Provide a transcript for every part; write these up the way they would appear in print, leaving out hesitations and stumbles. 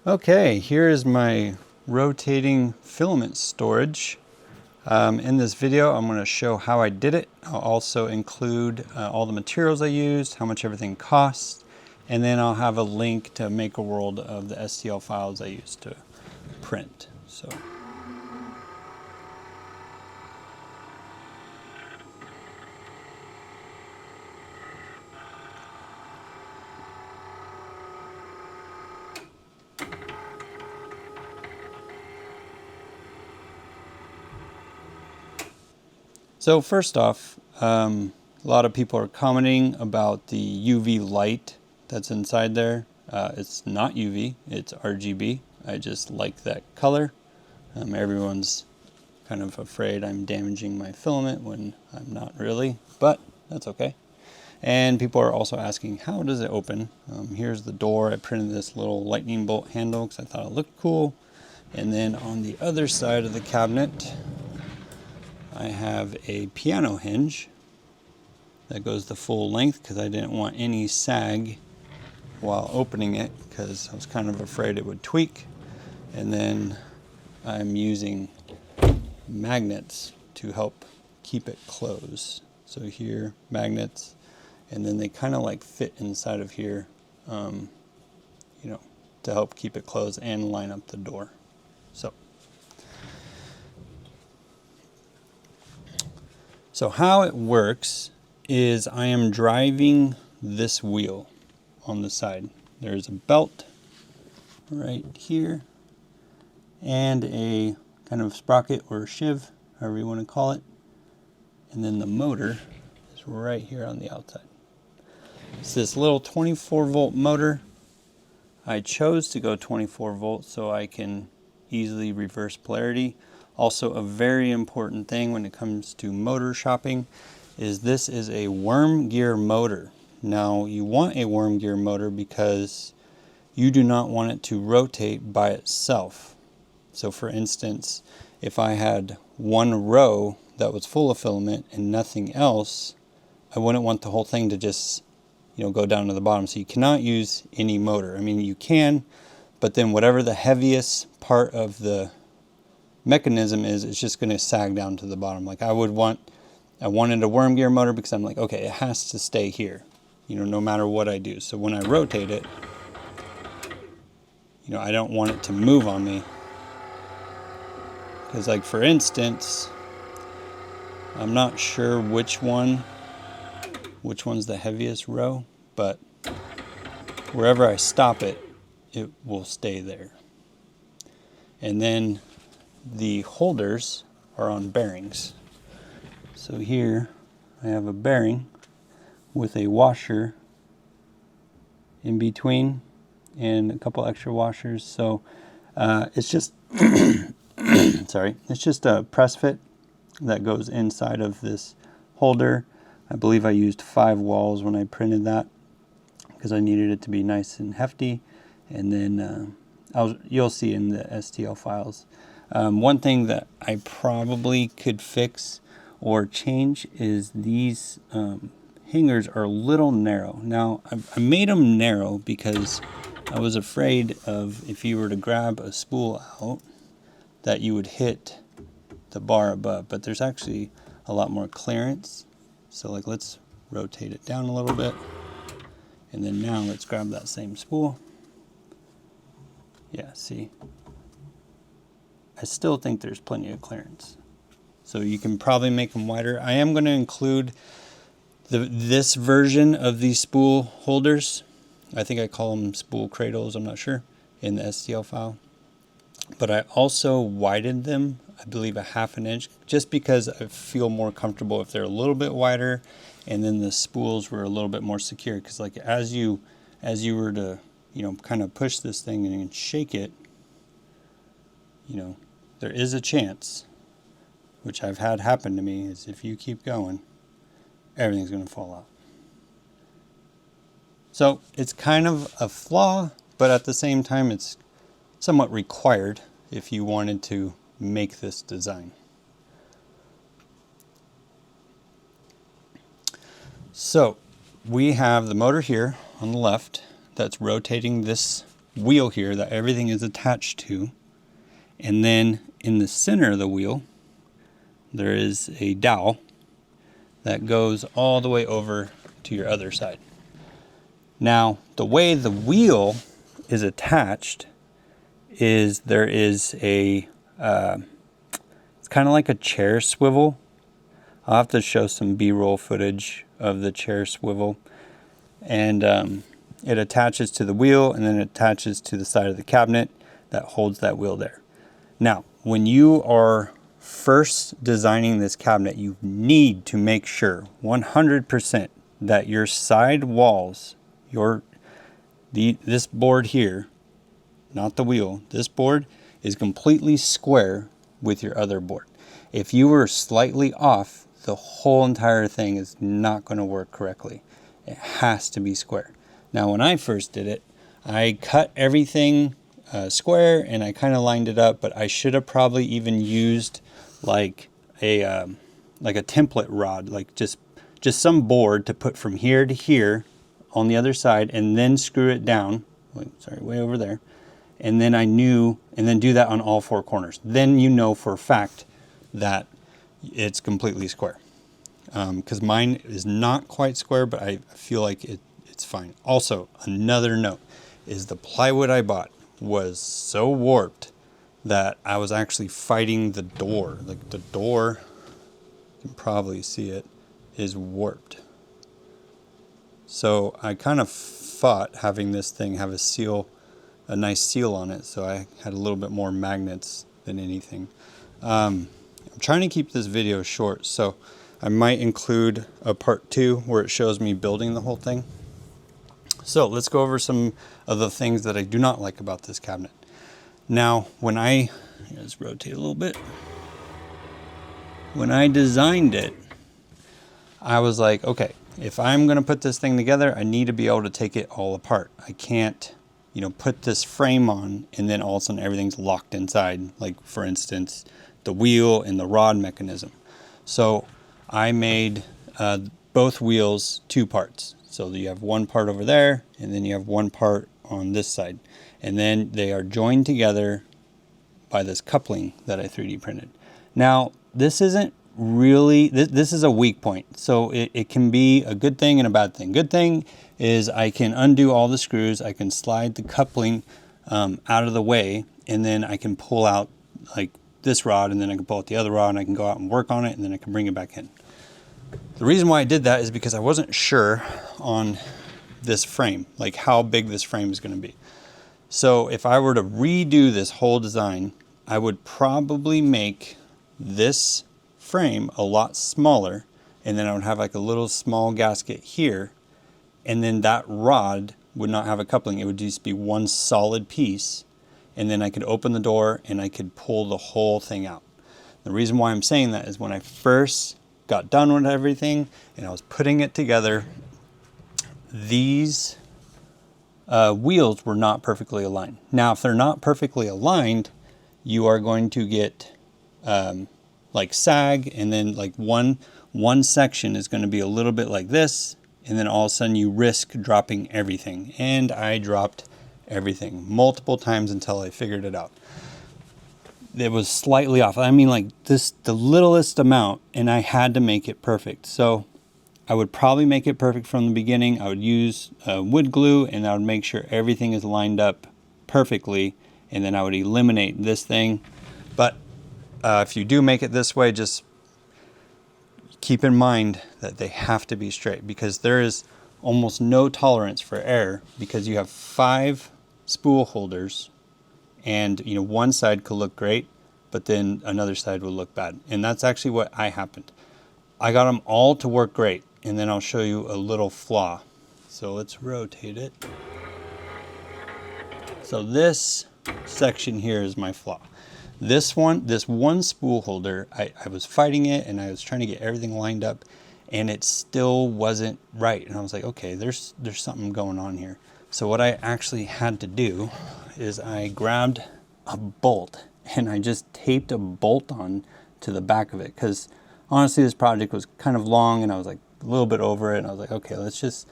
Okay, here is my rotating filament storage. In this video, I'm going to show how I did it. I'll also include all the materials I used, how much everything costs, and then I'll have a link to makerworld of the STL files I used to print. So first off, a lot of people are commenting about the UV light that's inside there. It's not UV, it's RGB. I just like that color. Everyone's kind of afraid I'm damaging my filament when I'm not really, but that's okay. And people are also asking, how does it open? Here's the door. I printed this little lightning bolt handle because I thought it looked cool. And then on the other side of the cabinet, I have a piano hinge that goes the full length because I didn't want any sag while opening it because I was kind of afraid it would tweak. And then I'm using magnets to help keep it closed. So here, magnets, and then they kind of like fit inside of here, you know, to help keep it closed and line up the door. So how it works is I am driving this wheel on the side. There's a belt right here and a kind of sprocket or shiv, however you want to call it. And then the motor is right here on the outside. It's this little 24 volt motor. I chose to go 24 volts so I can easily reverse polarity. Also, a very important thing when it comes to motor shopping is this is a worm gear motor. Now, you want a worm gear motor because you do not want it to rotate by itself. So for instance, if I had one row that was full of filament and nothing else, I wouldn't want the whole thing to just, go down to the bottom. So you cannot use any motor. I mean, you can, but then whatever the heaviest part of the mechanism is, it's just going to sag down to the bottom. Like I wanted a worm gear motor because I'm like, okay, it has to stay here, no matter what I do. So when I rotate it, I don't want it to move on me. Because like for instance, I'm not sure which one's the heaviest row, but wherever I stop it, it will stay there. And then the holders are on bearings. So here I have a bearing with a washer in between and a couple extra washers. So it's just sorry, it's just a press fit that goes inside of this holder. I believe I used 5 walls when I printed that because I needed it to be nice and hefty. And then you'll see in the STL files. One thing that I probably could fix or change is these hangers are a little narrow. Now, I made them narrow because I was afraid of if you were to grab a spool out that you would hit the bar above, but there's actually a lot more clearance. So like let's rotate it down a little bit. And then now let's grab that same spool. Yeah, see? I still think there's plenty of clearance. So you can probably make them wider. I am going to include this version of these spool holders. I think I call them spool cradles, I'm not sure, in the STL file. But I also widened them, I believe 1/2 inch, just because I feel more comfortable if they're a little bit wider, and then the spools were a little bit more secure. Because like as you were to, kind of push this thing and shake it, there is a chance, which I've had happen to me, is if you keep going, everything's going to fall out. So it's kind of a flaw, but at the same time, it's somewhat required if you wanted to make this design. So we have the motor here on the left that's rotating this wheel here that everything is attached to. And then in the center of the wheel, there is a dowel that goes all the way over to your other side. Now, the way the wheel is attached is there is a, it's kind of like a chair swivel. I'll have to show some B-roll footage of the chair swivel. And it attaches to the wheel, and then it attaches to the side of the cabinet that holds that wheel there. Now, when you are first designing this cabinet, you need to make sure 100% that your side walls, this board here, not the wheel, this board is completely square with your other board. If you were slightly off, the whole entire thing is not going to work correctly. It has to be square. Now, when I first did it, I cut everything square and I kind of lined it up, but I should have probably even used like a template rod, like just some board to put from here to here on the other side, and then screw it down. Way over there. And then and then do that on all four corners. Then you know for a fact that it's completely square. Because mine is not quite square, but I feel like it's fine. Also, another note is the plywood I bought was so warped that I was actually fighting the door. Like the door, you can probably see it, is warped. So I kind of fought having this thing have a nice seal on it. So I had a little bit more magnets than anything. I'm trying to keep this video short, so I might include a part 2 where it shows me building the whole thing. So let's go over some of the things that I do not like about this cabinet. Now, let's rotate a little bit. When I designed it, I was like, okay, if I'm going to put this thing together, I need to be able to take it all apart. I can't, put this frame on and then all of a sudden everything's locked inside. Like, for instance, the wheel and the rod mechanism. So I made both wheels 2 parts. So you have one part over there, and then you have one part on this side. And then they are joined together by this coupling that I 3D printed. Now, this isn't really, this is a weak point. So it can be a good thing and a bad thing. Good thing is I can undo all the screws. I can slide the coupling out of the way, and then I can pull out like this rod, and then I can pull out the other rod, and I can go out and work on it, and then I can bring it back in. The reason why I did that is because I wasn't sure on this frame, like how big this frame is going to be. So if I were to redo this whole design, I would probably make this frame a lot smaller, and then I would have like a little small gasket here, and then that rod would not have a coupling. It would just be one solid piece, and then I could open the door and I could pull the whole thing out. The reason why I'm saying that is when I first got done with everything and I was putting it together, these wheels were not perfectly aligned. Now, if they're not perfectly aligned, you are going to get like sag, and then like one section is going to be a little bit like this, and then all of a sudden you risk dropping everything. And I dropped everything multiple times until I figured it out. It was slightly off. I mean, like this, the littlest amount, and I had to make it perfect. So I would probably make it perfect from the beginning. I would use wood glue, and I would make sure everything is lined up perfectly, and then I would eliminate this thing. But if you do make it this way, just keep in mind that they have to be straight, because there is almost no tolerance for error, because you have 5 spool holders, and one side could look great, but then another side would look bad. And that's actually what happened. I got them all to work great, and then I'll show you a little flaw. So let's rotate it. So this section here is my flaw. This one spool holder, I was fighting it, and I was trying to get everything lined up, and it still wasn't right. And I was like, okay, there's something going on here. So what I actually had to do is I grabbed a bolt, and I just taped a bolt on to the back of it, because honestly this project was kind of long, and I was like a little bit over it, and I was like, okay, let's just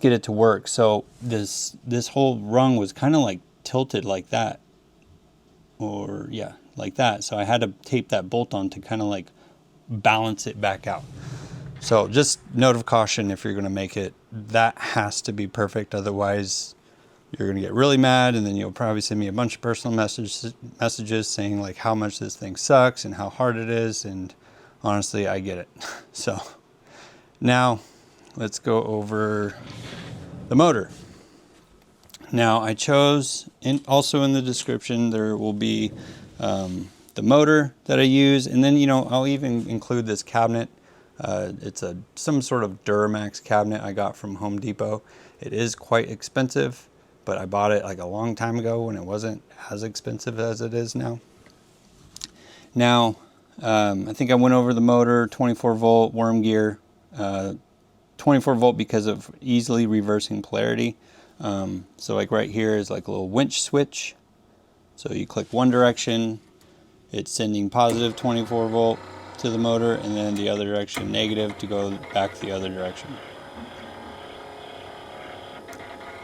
get it to work. So this whole rung was kind of like tilted like that, or yeah, like that. So I had to tape that bolt on to kind of like balance it back out. So just note of caution, if you're going to make it, that has to be perfect. Otherwise you're going to get really mad, and then you'll probably send me a bunch of personal messages saying like how much this thing sucks and how hard it is. And honestly, I get it. So now let's go over the motor. Now I chose, also in the description there will be the motor that I use, and then, you know, I'll even include this cabinet. It's some sort of Duramax cabinet I got from Home Depot. It is quite expensive, but I bought it like a long time ago when it wasn't as expensive as it is now. Now, I think I went over the motor, 24 volt worm gear, 24 volt because of easily reversing polarity. So like right here is like a little winch switch. So you click one direction, it's sending positive 24 volt to the motor, and then the other direction negative to go back the other direction.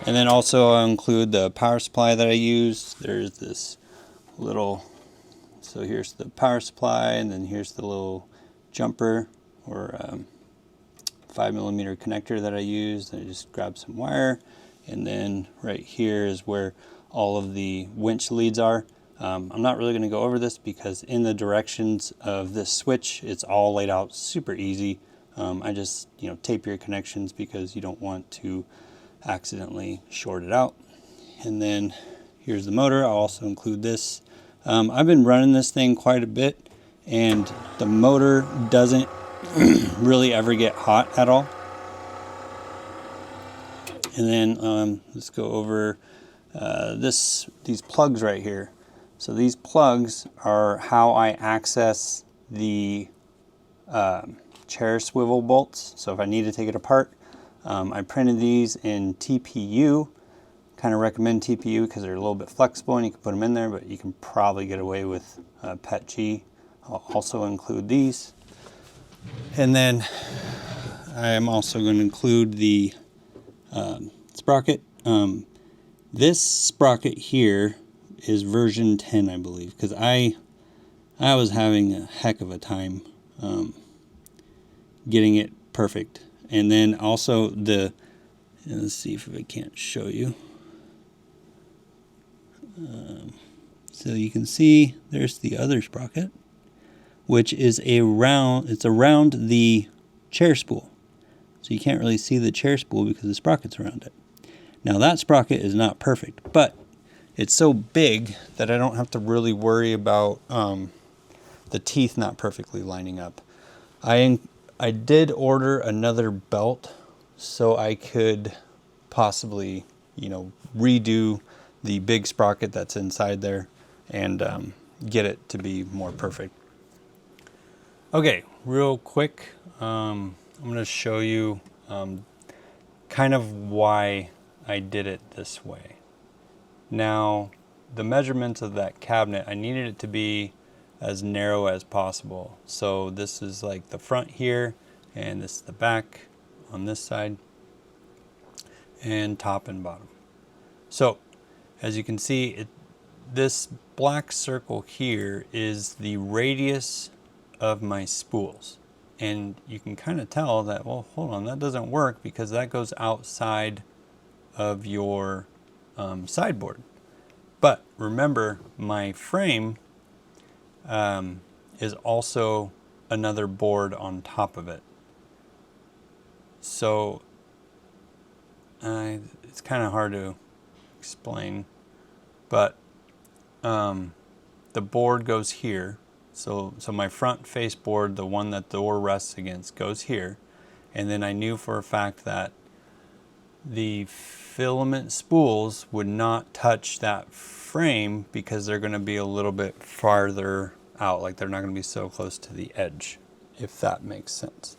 And then also I'll include the power supply that I use. There's this little, so here's the power supply, and then here's the little jumper or 5mm connector that I used. I just grabbed some wire, and then right here is where all of the winch leads are. I'm not really going to go over this because in the directions of this switch, it's all laid out super easy. I just, you know, tape your connections because you don't want to accidentally short it out. And then here's the motor. I'll also include this. I've been running this thing quite a bit, and the motor doesn't really ever get hot at all. And then let's go over these plugs right here. So these plugs are how I access the chair swivel bolts. So if I need to take it apart, I printed these in TPU. Kind of recommend TPU because they're a little bit flexible and you can put them in there, but you can probably get away with PETG. I'll also include these. And then I am also going to include the sprocket. This sprocket here is version 10, I believe, because I was having a heck of a time getting it perfect. And then also let's see if I can't show you. So you can see there's the other sprocket, which is it's around the chair spool. So you can't really see the chair spool because the sprocket's around it. Now that sprocket is not perfect, but it's so big that I don't have to really worry about the teeth not perfectly lining up. I did order another belt so I could possibly, you know, redo the big sprocket that's inside there and get it to be more perfect. Okay, real quick, I'm going to show you kind of why I did it this way. Now, the measurements of that cabinet, I needed it to be as narrow as possible. So this is like the front here, and this is the back on this side, and top and bottom. So as you can see, this black circle here is the radius of my spools. And you can kind of tell that, well, hold on, that doesn't work because that goes outside of your sideboard. But remember, my frame is also another board on top of it. So it's kind of hard to explain, but the board goes here. So my front face board, the one that the door rests against, goes here. And then I knew for a fact that the filament spools would not touch that frame because they're going to be a little bit farther out, like they're not going to be so close to the edge, if that makes sense.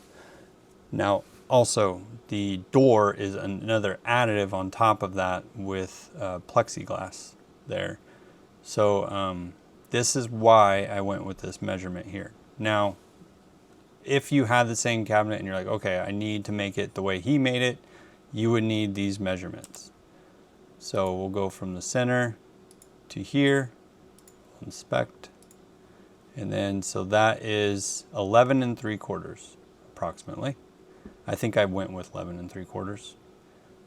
Now also the door is another additive on top of that with plexiglass there. So this is why I went with this measurement here. Now if you had the same cabinet and you're like, okay, I need to make it the way he made it, you would need these measurements. So we'll go from the center to here, inspect, and then so that is 11 3/4 approximately. I think I went with 11 3/4.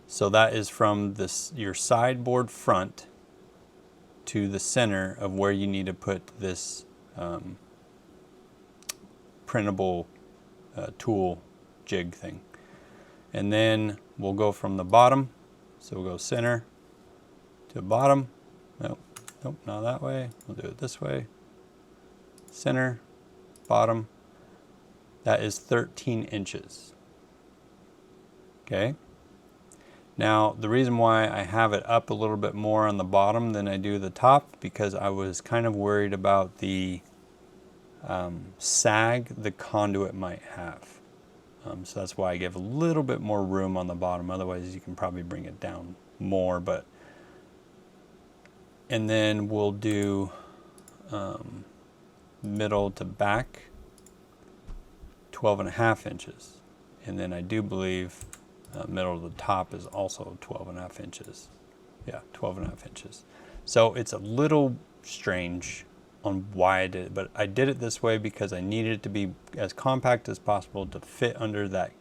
So that is from this your sideboard front to the center of where you need to put this printable tool jig thing. And then we'll go from the bottom, so we'll go center to bottom. Nope, not that way. We'll do it this way. Center, bottom. That is 13 inches. Okay. Now, the reason why I have it up a little bit more on the bottom than I do the top, because I was kind of worried about the sag the conduit might have. So that's why I give a little bit more room on the bottom. Otherwise, you can probably bring it down more. And then we'll do middle to back, 12.5 inches. And then I do believe middle to the top is also 12.5 inches. Yeah, 12.5 inches. So it's a little strange on why I did it, but I did it this way because I needed it to be as compact as possible to fit under that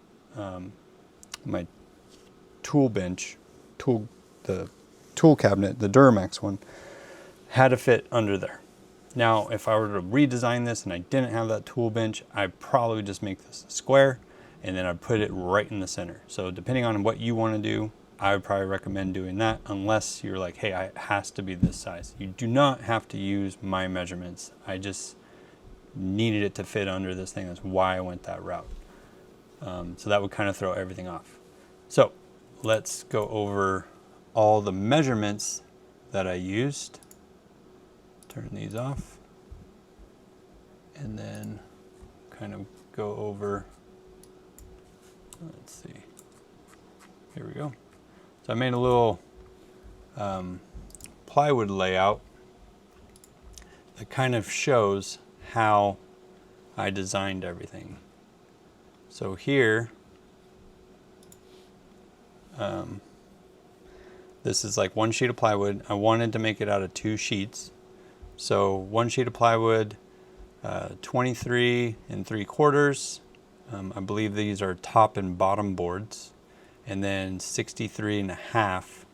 my tool bench, the tool cabinet, the Duramax one, had to fit under there. Now, if I were to redesign this and I didn't have that tool bench, I'd probably just make this a square and then I'd put it right in the center. So depending on what you want to do, I would probably recommend doing that, unless you're like, hey, it has to be this size. You do not have to use my measurements. I just needed it to fit under this thing. That's why I went that route. So that would kind of throw everything off. So let's go over all the measurements that I used. Turn these off. And then kind of go over, let's see, here we go. So I made a little plywood layout that kind of shows how I designed everything. So here, this is like one sheet of plywood. I wanted to make it out of 2 sheets. So one sheet of plywood, 23 3/4. I believe these are top and bottom boards. And then 63.5.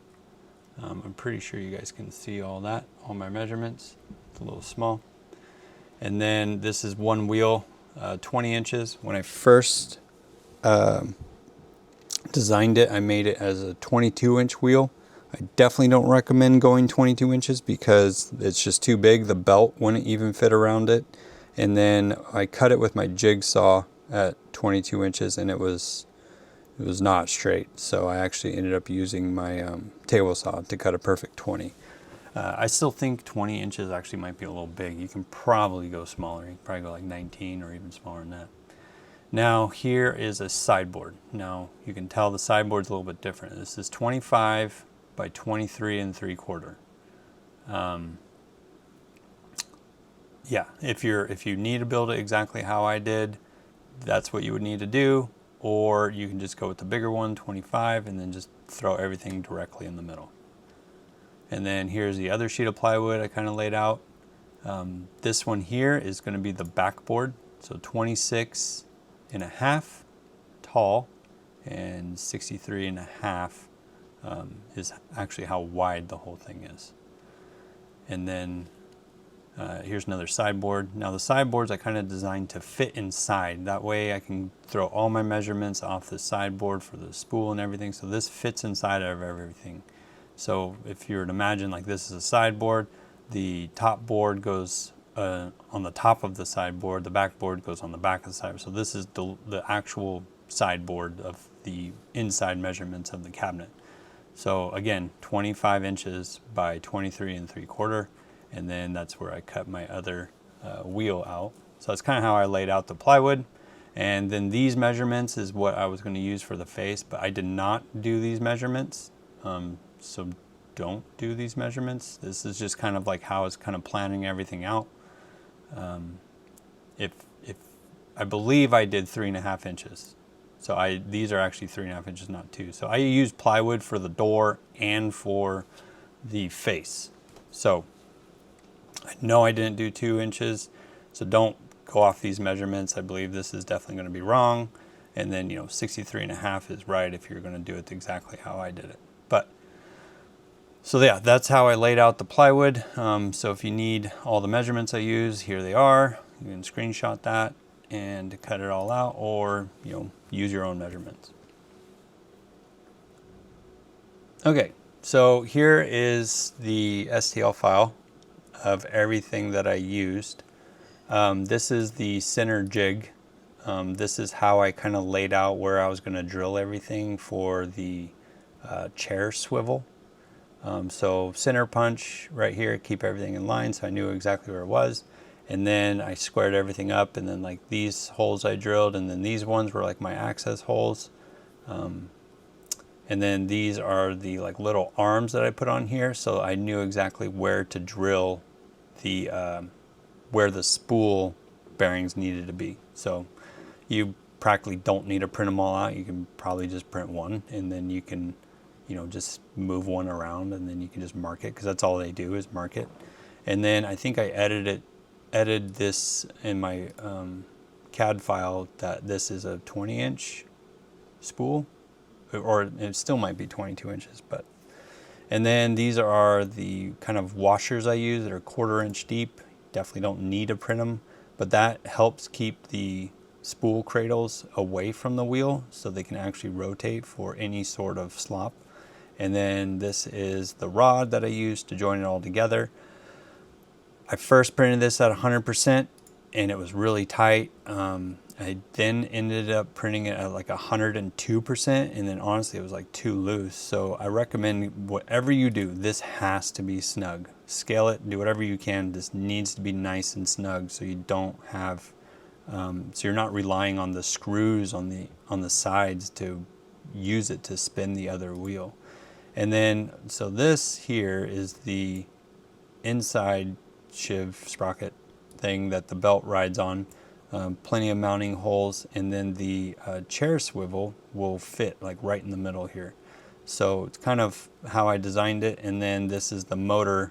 I'm pretty sure you guys can see all that, all my measurements. It's a little small. And then this is one wheel, 20 inches. When I first designed it, I made it as a 22-inch wheel. I definitely don't recommend going 22 inches because it's just too big. The belt wouldn't even fit around it. And then I cut it with my jigsaw at 22 inches and it was not straight, so I actually ended up using my table saw to cut a perfect 20. I still think 20 inches actually might be a little big. You can probably go smaller. You can probably go like 19 or even smaller than that. Now here is a sideboard. Now you can tell the sideboard's a little bit different. This is 25 by 23 3/4. Yeah, if you need to build it exactly how I did, that's what you would need to do. Or you can just go with the bigger one, 25, and then just throw everything directly in the middle. And then here's the other sheet of plywood I kind of laid out. This one here is going to be the backboard. So 26.5 tall and 63.5 is actually how wide the whole thing is. And then here's another sideboard. Now the sideboards I kind of designed to fit inside. That way I can throw all my measurements off the sideboard for the spool and everything. So this fits inside of everything. So if you were to imagine like this is a sideboard, the top board goes on the top of the sideboard, the backboard goes on the back of the sideboard. So this is the actual sideboard of the inside measurements of the cabinet. So again, 25 inches by 23 3/4. And then that's where I cut my other wheel out. So that's kind of how I laid out the plywood. And then these measurements is what I was going to use for the face, but I did not do these measurements. So don't do these measurements. This is just kind of like how I was kind of planning everything out. If I believe I did 3.5 inches. So these are actually 3.5 inches, not 2. So I used plywood for the door and for the face. So know I didn't do 2 inches, so don't go off these measurements. I believe this is definitely going to be wrong. And then, 63.5 is right if you're going to do it exactly how I did it. But, so yeah, that's how I laid out the plywood. So if you need all the measurements I use, here they are. You can screenshot that and cut it all out, or, use your own measurements. Okay, so here is the STL file of everything that I used. This is the center jig. This is how I kind of laid out where I was going to drill everything for the chair swivel. So center punch right here, keep everything in line, so I knew exactly where it was. And then I squared everything up, and then like these holes I drilled, and then these ones were like my access holes. And then these are the like little arms that I put on here, so I knew exactly where to drill the where the spool bearings needed to be. So you practically don't need to print them all out. You can probably just print one, and then you can, just move one around, and then you can just mark it, because that's all they do is mark it. And then I think I edited this in my CAD file that this is a 20-inch spool, or it still might be 22 inches, but. And then these are the kind of washers I use that are 1/4 inch deep. Definitely don't need to print them, but that helps keep the spool cradles away from the wheel so they can actually rotate for any sort of slop. And then this is the rod that I used to join it all together. I first printed this at 100% and it was really tight. I then ended up printing it at like 102%, and then honestly it was like too loose. So I recommend whatever you do, this has to be snug. Scale it, do whatever you can. This needs to be nice and snug so you don't have, so you're not relying on the screws on the sides to use it to spin the other wheel. And then, so this here is the inside shiv sprocket thing that the belt rides on. Plenty of mounting holes, and then the chair swivel will fit like right in the middle here. So it's kind of how I designed it. And then this is the motor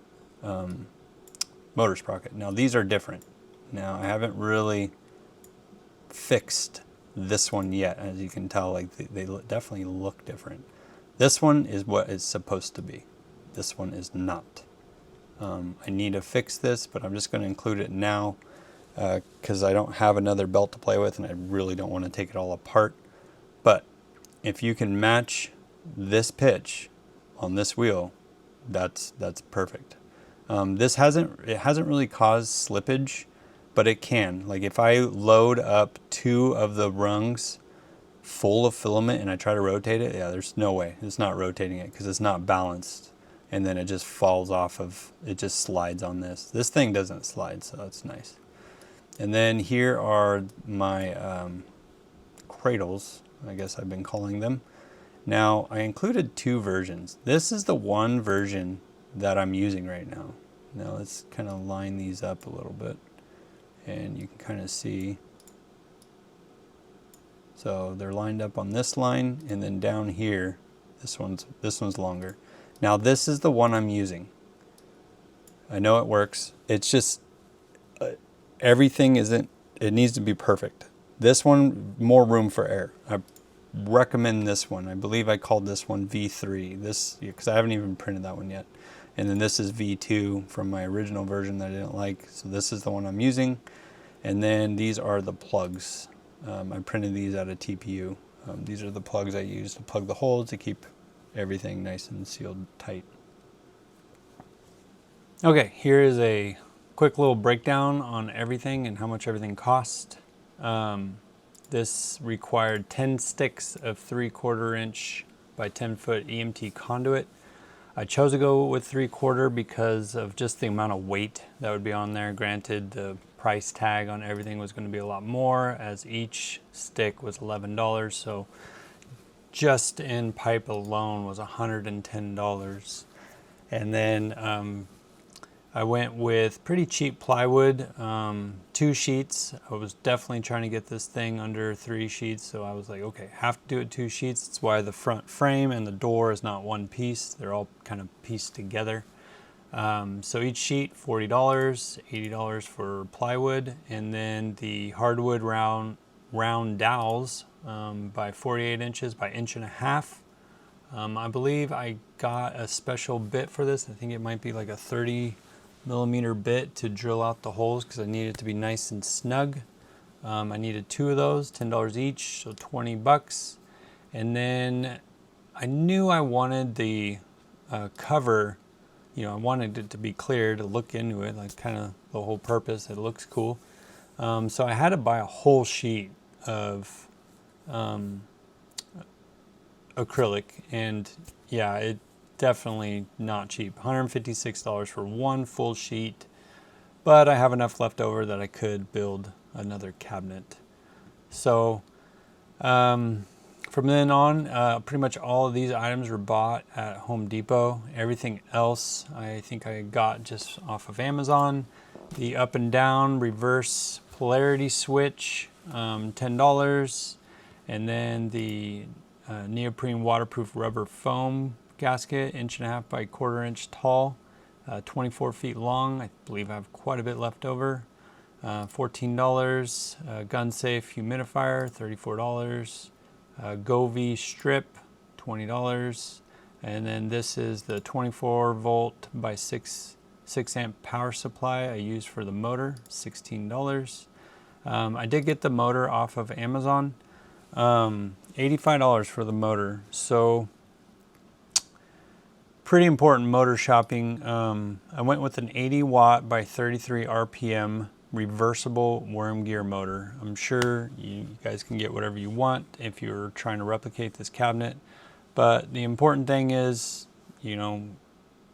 sprocket. Now these are different. Now I haven't really fixed this one yet. As you can tell, like they definitely look different. This one is what it's supposed to be. This one is not. I need to fix this, but I'm just going to include it now because I don't have another belt to play with, and I really don't want to take it all apart. But if you can match this pitch on this wheel, that's perfect. This hasn't really caused slippage, but it can. Like if I load up 2 of the rungs full of filament and I try to rotate it, yeah, there's no way. It's not rotating it because it's not balanced. And then it just falls off of, it just slides on this. This thing doesn't slide, so that's nice. And then here are my cradles, I guess I've been calling them. Now, I included 2 versions. This is the one version that I'm using right now. Now let's kind of line these up a little bit, and you can kind of see. So they're lined up on this line, and then down here, this one's longer. Now this is the one I'm using. I know it works. It's just everything isn't. It needs to be perfect. This one, more room for error. I recommend this one. I believe I called this one V3. This, because I haven't even printed that one yet. And then this is V2 from my original version that I didn't like. So this is the one I'm using. And then these are the plugs. I printed these out of TPU. These are the plugs I use to plug the holes to keep everything nice and sealed tight. Okay, here is a quick little breakdown on everything and how much everything cost. This required 10 sticks of 3/4 inch by 10 foot EMT conduit. I chose to go with 3/4 because of just the amount of weight that would be on there. Granted, the price tag on everything was going to be a lot more, as each stick was $11. So just in pipe alone was $110. And then I went with pretty cheap plywood, 2 sheets. I was definitely trying to get this thing under 3 sheets, so I was like, okay, have to do it 2 sheets. That's why the front frame and the door is not one piece. They're all kind of pieced together. So each sheet, $40, $80 for plywood, and then the hardwood round dowels by 48 inches by 1.5 inches. I believe I got a special bit for this. I think it might be like a 30mm bit to drill out the holes because I need it to be nice and snug. I needed 2 of those, $10 each, so $20. And then I knew I wanted the cover, you know, I wanted it to be clear to look into it, like kind of the whole purpose. It looks cool. So I had to buy a whole sheet of acrylic, and yeah, it definitely not cheap. $156 for one full sheet, but I have enough left over that I could build another cabinet. So from then on, pretty much all of these items were bought at Home Depot. Everything else I think I got just off of Amazon. The up and down reverse polarity switch, $10. And then the neoprene waterproof rubber foam gasket, 1.5 by 1/4 inch tall, 24 feet long. I believe I have quite a bit left over. $14. Gun safe humidifier, $34. Govee strip, $20. And then this is the 24 volt by 6 amp power supply I use for the motor, $16. I did get the motor off of Amazon, $85 for the motor. So pretty important motor shopping. I went with an 80 watt by 33 RPM reversible worm gear motor. I'm sure you guys can get whatever you want if you're trying to replicate this cabinet, but the important thing is, you know,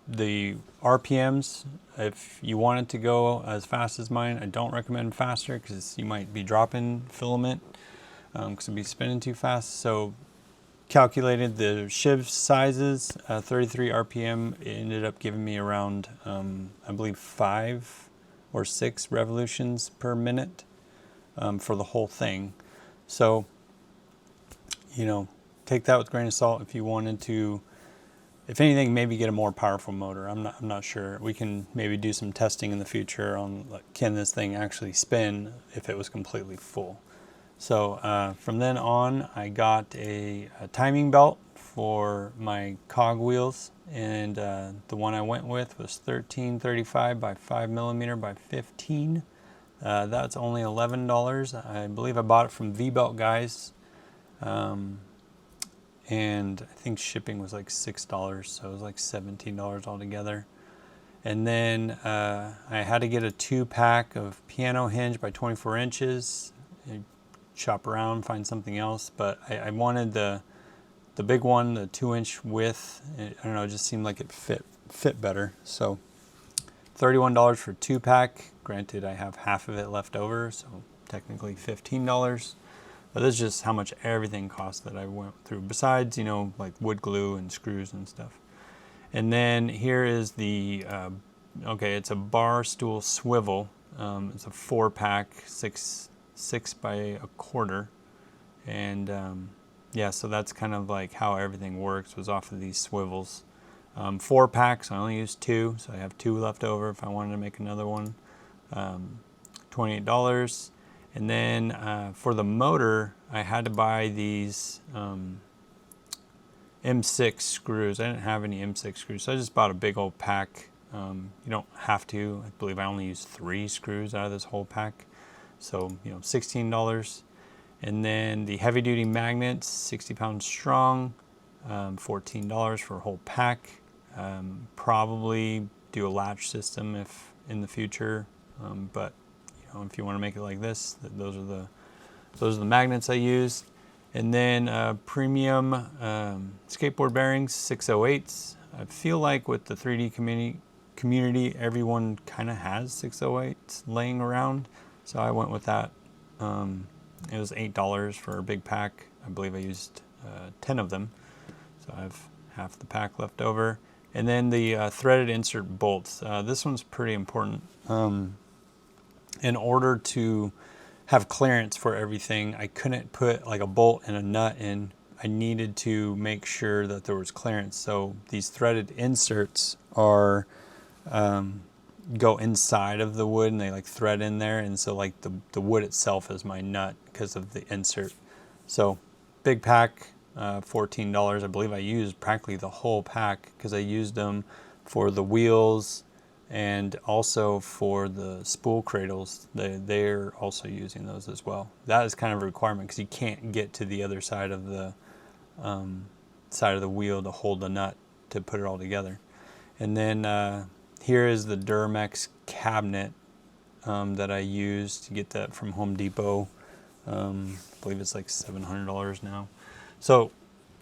the RPMs. If you want it to go as fast as mine, I don't recommend faster because you might be dropping filament because it'll be spinning too fast. So calculated the shiv sizes, 33 RPM, it ended up giving me around I believe 5 or 6 revolutions per minute for the whole thing. So, you know, take that with a grain of salt. If you wanted to, if anything, maybe get a more powerful motor. I'm not sure. We can maybe do some testing in the future on, like, can this thing actually spin if it was completely full. So from then on, I got a timing belt for my cog wheels, and the one I went with was 1335 by 5mm by 15. That's only $11. I believe I bought it from V-Belt Guys, and I think shipping was like $6, so it was like $17 altogether. And then I had to get a 2-pack of piano hinge by 24 inches. Shop around, find something else, but I wanted the big one, the 2-inch width. I don't know, it just seemed like it fit better. So $31 for 2-pack. Granted, I have half of it left over, so technically $15. But this is just how much everything cost that I went through, besides, you know, like wood glue and screws and stuff. And then here is the okay, it's a bar stool swivel. It's a 4-pack, 6 by 1/4, and yeah, so that's kind of like how everything works, was off of these swivels. 4 packs, I only used 2, so I have 2 left over if I wanted to make another one. $28. And then for the motor, I had to buy these M6 screws. I didn't have any M6 screws, so I just bought a big old pack. You don't have to. I believe I only used 3 screws out of this whole pack. So, you know, $16. And then the heavy duty magnets, 60 pounds strong, $14 for a whole pack. Probably do a latch system if in the future, but you know, if you want to make it like this, those are the magnets I used. And then premium skateboard bearings, 608s. I feel like with the 3D community, everyone kind of has 608s laying around. So I went with that. It was $8 for a big pack. I believe I used 10 of them. So I have half the pack left over. And then the threaded insert bolts. This one's pretty important. In order to have clearance for everything, I couldn't put like a bolt and a nut in. I needed to make sure that there was clearance. So these threaded inserts are go inside of the wood, and they like thread in there, and so like the wood itself is my nut because of the insert. So big pack, $14. I believe I used practically the whole pack because I used them for the wheels and also for the spool cradles. They're also using those as well. That is kind of a requirement because you can't get to the other side of the wheel to hold the nut to put it all together. And then here is the Duramax cabinet that I used to get that from Home Depot. I believe it's like $700 now. So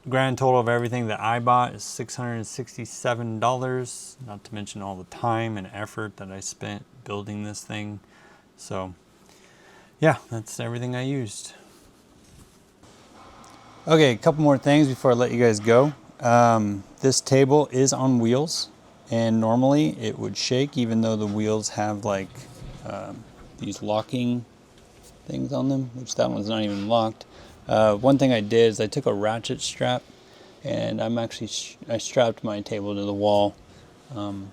grand total of everything that I bought is $667, not to mention all the time and effort that I spent building this thing. So yeah, that's everything I used. Okay, a couple more things before I let you guys go. This table is on wheels, and normally it would shake even though the wheels have like these locking things on them, which that one's not even locked. One thing I did is I took a ratchet strap, and I strapped my table to the wall. I'm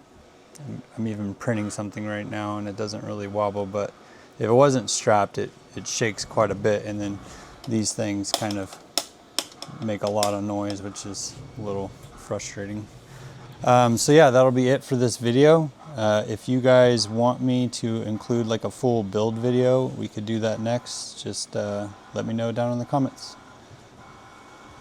even printing something right now and it doesn't really wobble, but if it wasn't strapped, it shakes quite a bit, and then these things kind of make a lot of noise, which is a little frustrating. So yeah, that'll be it for this video. If you guys want me to include like a full build video, we could do that next. Just let me know down in the comments.